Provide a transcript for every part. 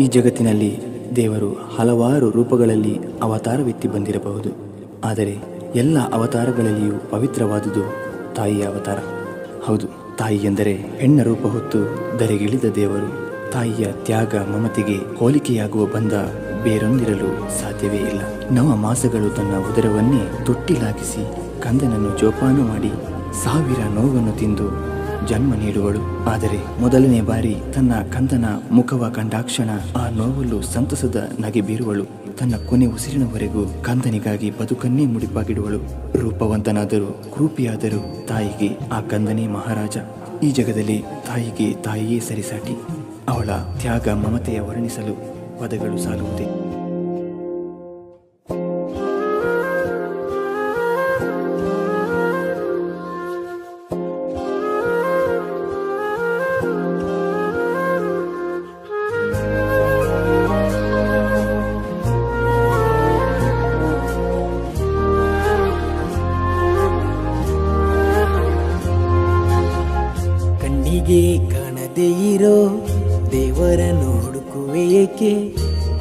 ಈ ಜಗತ್ತಿನಲ್ಲಿ ದೇವರು ಹಲವಾರು ರೂಪಗಳಲ್ಲಿ ಅವತಾರವೆತ್ತಿ ಬಂದಿರಬಹುದು. ಆದರೆ ಎಲ್ಲ ಅವತಾರಗಳಲ್ಲಿಯೂ ಪವಿತ್ರವಾದುದು ತಾಯಿಯ ಅವತಾರ. ಹೌದು, ತಾಯಿ ಎಂದರೆ ಹೆಣ್ಣ ರೂಪ ಹೊತ್ತು ಧರೆಗಿಳಿದ ದೇವರು. ತಾಯಿಯ ತ್ಯಾಗ ಮಮತೆಗೆ ಹೋಲಿಕೆಯಾಗುವ ಬಂಧ ಬೇರೊಂದಿರಲು ಸಾಧ್ಯವೇ ಇಲ್ಲ. 9 ಮಾಸಗಳು ತನ್ನ ಉದರವನ್ನೇ ತೊಟ್ಟಿಲಾಗಿಸಿ ಕಂದನನ್ನು ಜೋಪಾನ ಮಾಡಿ 1000 ನೋವನ್ನು ತಿಂದು ಜನ್ಮ ನೀಡುವಳು. ಆದರೆ ಮೊದಲನೇ ಬಾರಿ ತನ್ನ ಕಂದನ ಮುಖವ ಕಂಡಾಕ್ಷಣ ಆ ನೋವಲ್ಲೂ ಸಂತಸದ ನಗೆ ಬೀರುವಳು. ತನ್ನ ಕೊನೆ ಉಸಿರಿನವರೆಗೂ ಕಂದನಿಗಾಗಿ ಬದುಕನ್ನೇ ಮುಡಿಪಾಗಿಡುವಳು. ರೂಪವಂತನಾದರೂ ಕ್ರೂಪಿಯಾದರೂ ತಾಯಿಗೆ ಆ ಕಂದನೇ ಮಹಾರಾಜ. ಈ ಜಗದಲ್ಲಿ ತಾಯಿಗೆ ತಾಯಿಯೇ ಸರಿಸಾಟಿ. ಅವಳ ತ್ಯಾಗ ಮಮತೆಯ ವರ್ಣಿಸಲು ಪದಗಳು ಸಾಲುವುದೇ. ಕಣ್ಣಿಗೆ ಕಾಣದೇ ಇರೋ ದೇವರನ್ನು ಹುಡುಕುವೆ ಏಕೆ?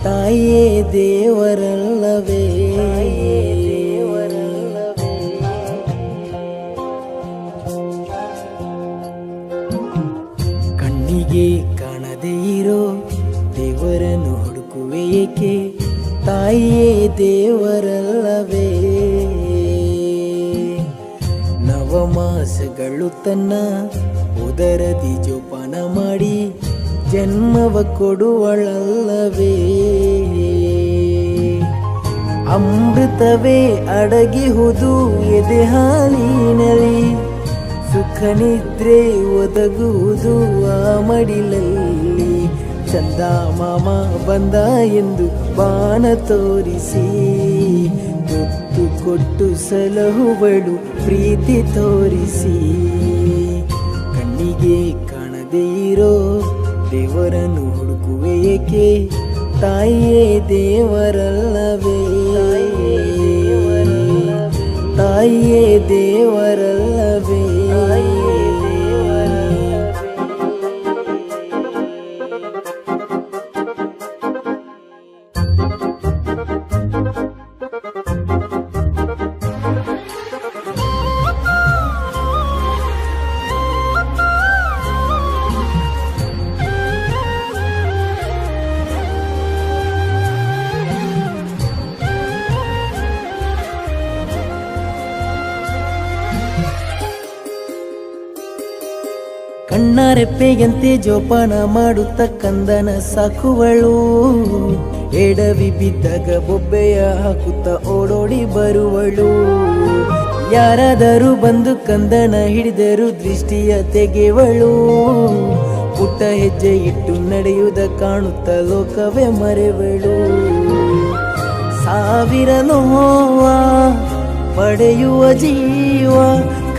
ತಾಯಿಯೇ ದೇವರಲ್ಲವೇ? ಕಣ್ಣಿಗೆ ಕಾಣದೇ ಇರೋ ದೇವರನ್ನು ಹುಡುಕುವೆ ಏಕೆ? ತಾಯಿಯೇ ದೇವರಲ್ಲವೇ? ನವಮಾಸಗಳು ತನ್ನ ಉದರದಿ ಜೋಪಾನ ಮಾಡಿ ಜನ್ಮವ ಕೊಡುವಳಲ್ಲವೇ? ಅಮೃತವೇ ಅಡಗಿಹುದು ಎದೆ ಹಾಲಿನಲ್ಲಿ, ಸುಖ ನಿದ್ರೆ ಒದಗುವುದು ಆ ಮಡಿಲಲ್ಲಿ. ಚಂದ ಮಾಮ ಬಂದ ಎಂದು ಬಾಣ ತೋರಿಸಿ ತುತ್ತು ಕೊಟ್ಟು ಸಲಹುವಳು ಪ್ರೀತಿ ತೋರಿಸಿ. ಕಣ್ಣಿಗೆ ಕಾಣದೇ ಇರೋ ದೇವರನ್ನು ಹುಡುಕುವೆ ಏಕೆ? ತಾಯಿಯೇ ದೇವರಲ್ಲವೇ? ತಾಯಿಯೇ ದೇವರಲ್ಲವೇ? ಕಣ್ಣಾರೆಪ್ಪೆಯಂತೆ ಜೋಪಾನ ಮಾಡುತ್ತ ಕಂದನ ಸಾಕುವಳು. ಎಡವಿ ಬಿದ್ದಾಗ ಬೊಬ್ಬೆಯ ಹಾಕುತ್ತ ಓಡೋಡಿ ಬರುವಳು. ಯಾರಾದರೂ ಬಂದು ಕಂದನ ಹಿಡಿದರು ದೃಷ್ಟಿಯ ತೆಗೆವಳು. ಪುಟ್ಟ ಹೆಜ್ಜೆ ಇಟ್ಟು ನಡೆಯುವುದ ಕಾಣುತ್ತ ಲೋಕವೇ ಮರೆವಳು. 1000 ನೋವ ಪಡೆಯುವ ಜೀವ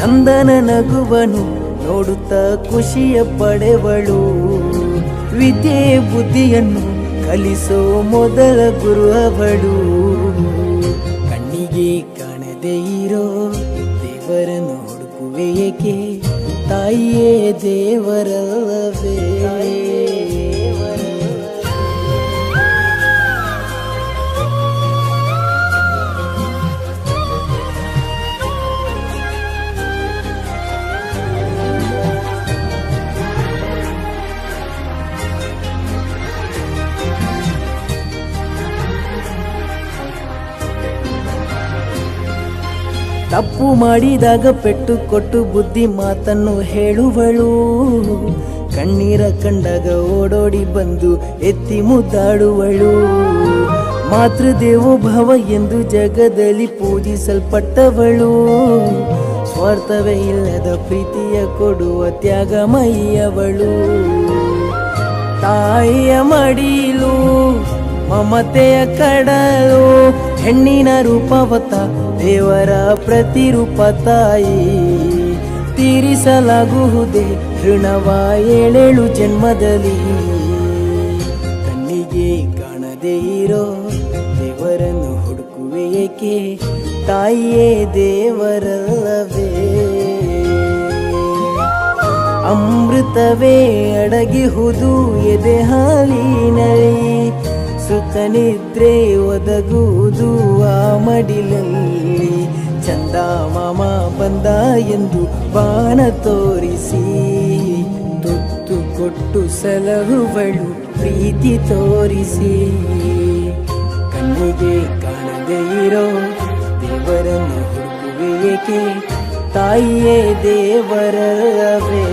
ಕಂದನ ನಗುವನು ನೋಡುತ್ತ ಖುಷಿಯ ಪಡೆವಳು. ವಿದ್ಯೆ ಬುದ್ಧಿಯನ್ನು ಕಲಿಸೋ ಮೊದಲ ಗುರು ಅವಳು. ಕಣ್ಣಿಗೆ ಕಾಣದೇ ಇರೋ ದೇವರನ್ನು ಹುಡುಕುವೆ ಏಕೆ? ತಾಯಿಯೇ ದೇವರಲ್ಲವೇ? ತಪ್ಪು ಮಾಡಿದಾಗ ಪೆಟ್ಟು ಕೊಟ್ಟು ಬುದ್ಧಿ ಮಾತನ್ನು ಹೇಳುವಳು. ಕಣ್ಣೀರ ಕಂಡಾಗ ಓಡೋಡಿ ಬಂದು ಎತ್ತಿ ಮುದ್ದಾಡುವಳು. ಮಾತೃದೇವೋ ಭವ ಎಂದು ಜಗದಲ್ಲಿ ಪೂಜಿಸಲ್ಪಟ್ಟವಳು. ಸ್ವಾರ್ಥವೇ ಇಲ್ಲದ ಪ್ರೀತಿಯ ಕೊಡುವ ತ್ಯಾಗಮಯಿಯವಳು. ತಾಯಿಯ ಮಡಿಲು ಮಮತೆಯ ಕಡಲು, ಹೆಣ್ಣಿನ ರೂಪವತ ದೇವರ ಪ್ರತಿರೂಪ ತಾಯಿ. ತೀರಿಸಲಾಗುವುದೇ ಋಣವ 7 ಜನ್ಮದಲ್ಲಿ. ಕಣ್ಣಿಗೆ ಕಾಣದೇ ಇರೋ ದೇವರನ್ನು ಹುಡುಕುವೆ ಏಕೆ? ತಾಯಿಯೇ ದೇವರಲ್ಲವೇ? ಅಮೃತವೇ ಅಡಗಿಹುದು ಎದೆ ಹಾಲಿನಲ್ಲಿ, ಸುಖ ನಿದ್ರೆ ಒದಗುವುದು ಆ ಮಡಿಲಲ್ಲಿ. ಚಂದ ಮಾಮ ಬಂದ ಎಂದು ಬಾಣ ತೋರಿಸಿ ತುತ್ತು ಕೊಟ್ಟು ಸಲಹುವಳು ಪ್ರೀತಿ ತೋರಿಸಿ. ಕಣ್ಣಿಗೆ ಕಾಣದೇ ಇರೋ ದೇವರನ್ನು ಹುಡುಕುವೆ ಏಕೆ, ತಾಯಿಯೇ ದೇವರಲ್ಲವೇ.